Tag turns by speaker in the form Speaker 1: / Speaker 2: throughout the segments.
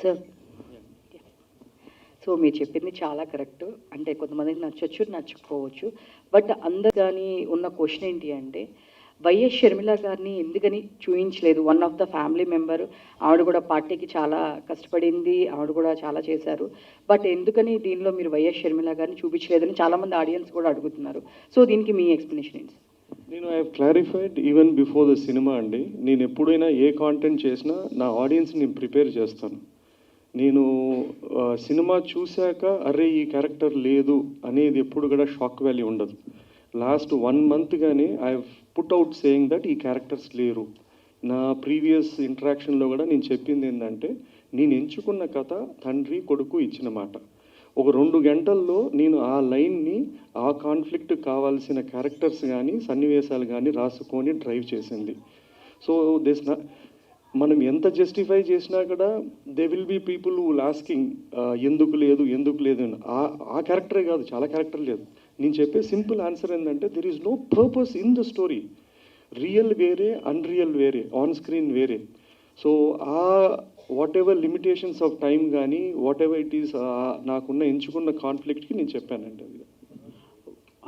Speaker 1: Sir so మీరు చెప్పింది చాలా కరెక్ట్. అంటే కొంతమందికి నచ్చొచ్చు, నచ్చకపోవచ్చు. బట్ అందరు కానీ ఉన్న క్వశ్చన్ ఏంటి అంటే, వైఎస్ షర్మిల గారిని ఎందుకని చూయించలేదు? One of the family member. ఆవిడ కూడా పార్టీకి చాలా కష్టపడింది. ఆవిడ కూడా చాలా చేశారు. బట్ ఎందుకని దీనిలో మీరు వైఎస్ షర్మిల గారిని చూపించలేదని చాలామంది ఆడియన్స్ కూడా అడుగుతున్నారు. సో దీనికి మీ ఎక్స్ప్లెనేషన్ ఏంటి?
Speaker 2: నేను I have clarified even before the cinema అండి. నేను ఎప్పుడైనా ఏ కాంటెంట్ చేసినా నా ఆడియన్స్ నేను ప్రిపేర్ చేస్తాను. నేను సినిమా చూశాక అరే ఈ క్యారెక్టర్ లేదు అనేది ఎప్పుడు కూడా షాక్ వాల్యూ ఉండదు. లాస్ట్ 1 month గానే I have put out saying that ఈ క్యారెక్టర్స్ లేరు. నా ప్రీవియస్ ఇంటరాక్షన్లో కూడా నేను చెప్పింది ఏంటంటే, నేను ఎంచుకున్న కథ తండ్రి కొడుకు ఇచ్చిన మాట. ఒక 2 గంటల్లో నేను ఆ లైన్ని, ఆ కాన్ఫ్లిక్ట్ కావాల్సిన క్యారెక్టర్స్ కానీ సన్నివేశాలు కానీ రాసుకొని డ్రైవ్ చేసింది. సో మనం ఎంత జస్టిఫై చేసినా కూడా they will be people who asking ఎందుకు లేదు ఎందుకు లేదు అని. ఆ క్యారెక్టరే కాదు, చాలా క్యారెక్టర్ లేదు. నేను చెప్పే సింపుల్ ఆన్సర్ ఏంటంటే, there is no purpose in the story. Real వేరే, అన్రియల్ వేరే, ఆన్ స్క్రీన్ వేరే. So whatever limitations of time కానీ వాట్ ఎవర్ ఇట్ ఈస్ నాకున్న ఎంచుకున్న కాన్ఫ్లిక్ట్కి నేను చెప్పానండి అది.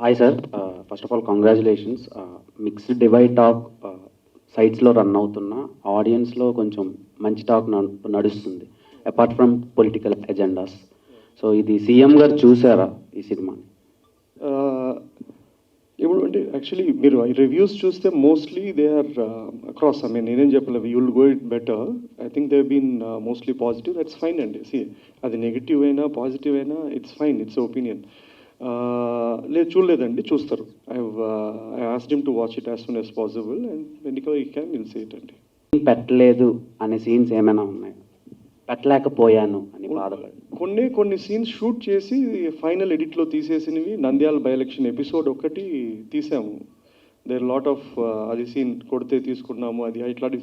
Speaker 3: Hi sir, first of all congratulations. Mixed divide talk సైట్స్లో రన్ అవుతున్న ఆడియన్స్లో కొంచెం మంచి టాక్ నడుస్తుంది, apart from political agendas. So ఇది సీఎం గారు చూసారా ఈ సినిమాని?
Speaker 2: ఇప్పుడు అంటే యాక్చువల్లీ మీరు రివ్యూస్ చూస్తే mostly they are across. I mean నేనేం చెప్పలేదు, you will go it better. I think they been mostly positive. That's fine అండి. సి అది నెగిటివ్ అయినా పాజిటివ్ అయినా ఇట్స్ ఫైన్, ఇట్స్ ఒపీనియన్. లేదు చూడలేదండి, చూస్తారు. I asked him to watch it as soon as possible and when you can will see it అండి.
Speaker 3: పెట్టలేదు అనే సీన్స్ ఏమైనా ఉన్నాయి? పెట్టలేకపోయాను అని బాధపడి
Speaker 2: కొన్ని సీన్స్ షూట్ చేసి ఫైనల్ ఎడిట్లో తీసేసినవి. నంద్యాల బై ఎలక్షన్ ఎపిసోడ్ ఒకటి తీసాము. దేర్ లాట్ ఆఫ్ అది సీన్ కొడితే తీసుకున్నాము, అది ఇట్లాంటి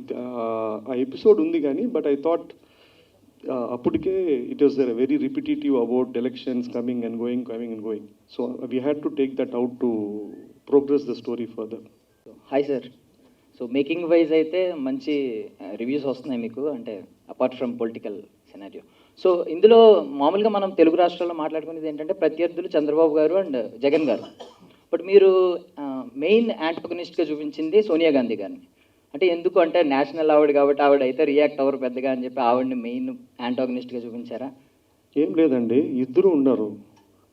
Speaker 2: ఆ ఎపిసోడ్ ఉంది కానీ బట్ ఐ థాట్ అప్పటికే it was very repetitive about elections coming and going. So we had to take that out to progress the story further.
Speaker 4: Hi sir, so making wise అయితే మంచి రివ్యూస్ వస్తున్నాయి మీకు, అంటే apart from political scenario. So ఇందులో మామూలుగా మనం తెలుగు రాష్ట్రాల్లో మాట్లాడుకునేది ఏంటంటే ప్రత్యర్థులు చంద్రబాబు గారు అండ్ జగన్ గారు. బట్ మీరు మెయిన్ యాంటగనిస్ట్గా చూపించింది సోనియా గాంధీ గారిని. అంటే ఎందుకు అంటే నేషనల్ ఆవిడ కాబట్టి ఆవిడ అయితే రియాక్ట్ అవ్వరు పెద్దగా అని చెప్పి ఆవిడని మెయిన్ యాంటగనిస్ట్గా చూపించారా?
Speaker 2: ఏం లేదండి, ఇద్దరు ఉన్నారు.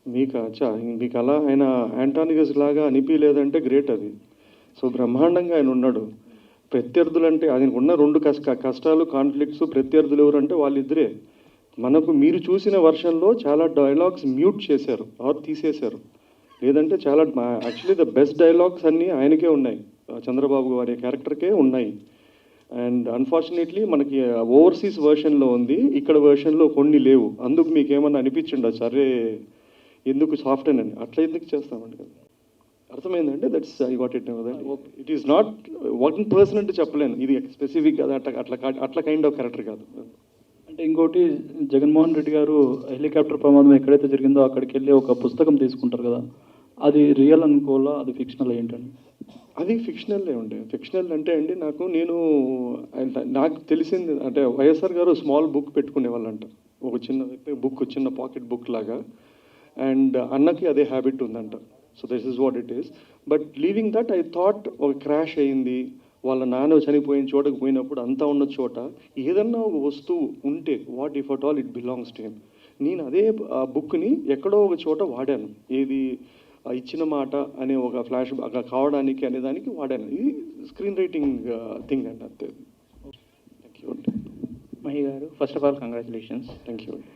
Speaker 2: మీకు అలా ఆయన యాంటానిగస్ లాగా అనిపించలేదంటే గ్రేట్ అది. సో బ్రహ్మాండంగా ఆయన ఉన్నాడు. ప్రత్యర్థులు అంటే ఆయనకు ఉన్న 2 కష్టాలు, కాన్ఫ్లిక్ట్స్. ప్రత్యర్థులు ఎవరంటే వాళ్ళిద్దరే. మనకు మీరు చూసిన వర్షన్లో చాలా డైలాగ్స్ మ్యూట్ చేశారు ఆర్ తీసేశారు. లేదంటే చాలా యాక్చువల్లీ ద బెస్ట్ డైలాగ్స్ అన్నీ ఆయనకే ఉన్నాయి, చంద్రబాబు గారి క్యారెక్టర్కే ఉన్నాయి. అండ్ అన్ఫార్చునేట్లీ మనకి ఓవర్సీస్ వర్షన్లో ఉంది, ఇక్కడ వర్షన్లో కొన్ని లేవు. అందుకు మీకు ఏమన్నా అనిపించిండొచ్చు, సరే ఎందుకు సాఫ్ట్ అని. అట్లా ఎందుకు చేస్తామండి కదా, అర్థమైందంటే that's I got it. It is not 1 person అంటే చెప్పలేను, ఇది స్పెసిఫిక్ కదా అట్లా కైండ్ ఆఫ్ క్యారెక్టర్ కాదు.
Speaker 5: అంటే ఇంకోటి, జగన్మోహన్ రెడ్డి గారు హెలికాప్టర్ ప్రమాదం ఎక్కడైతే జరిగిందో అక్కడికి వెళ్ళి ఒక పుస్తకం తీసుకుంటారు కదా, అది రియల్ అనుకోవాలా, అది ఫిక్షనల్ ఏంటండి?
Speaker 2: అది ఫిక్షనల్లే ఉండే. ఫిక్షనల్ అంటే అండి నాకు తెలిసింది అంటే వైఎస్ఆర్ గారు స్మాల్ బుక్ పెట్టుకునేవాళ్ళంట, ఒక చిన్న బుక్, చిన్న పాకెట్ బుక్ లాగా. అండ్ అన్నకి అదే హ్యాబిట్ ఉందంట. So this is what it is. But leaving that I thought ఒక క్రాష్ అయింది, వాళ్ళ నాన్న చనిపోయిన చోటకు పోయినప్పుడు అంతా ఉన్న చోట ఏదన్నా ఒక వస్తువు ఉంటే what if at all it belongs to him. నేను అదే బుక్ని ఎక్కడో ఒక చోట వాడాను. ఏది ఇచ్చిన మాట అనే ఒక ఫ్లాష్ కావడానికి అనే దానికి వాడాను. ఇది స్క్రీన్ రైటింగ్ థింగ్ అండి, అంతే. థ్యాంక్ యూ అండి.
Speaker 6: మహి గారు, first of all congratulations.
Speaker 2: Thank you అండి.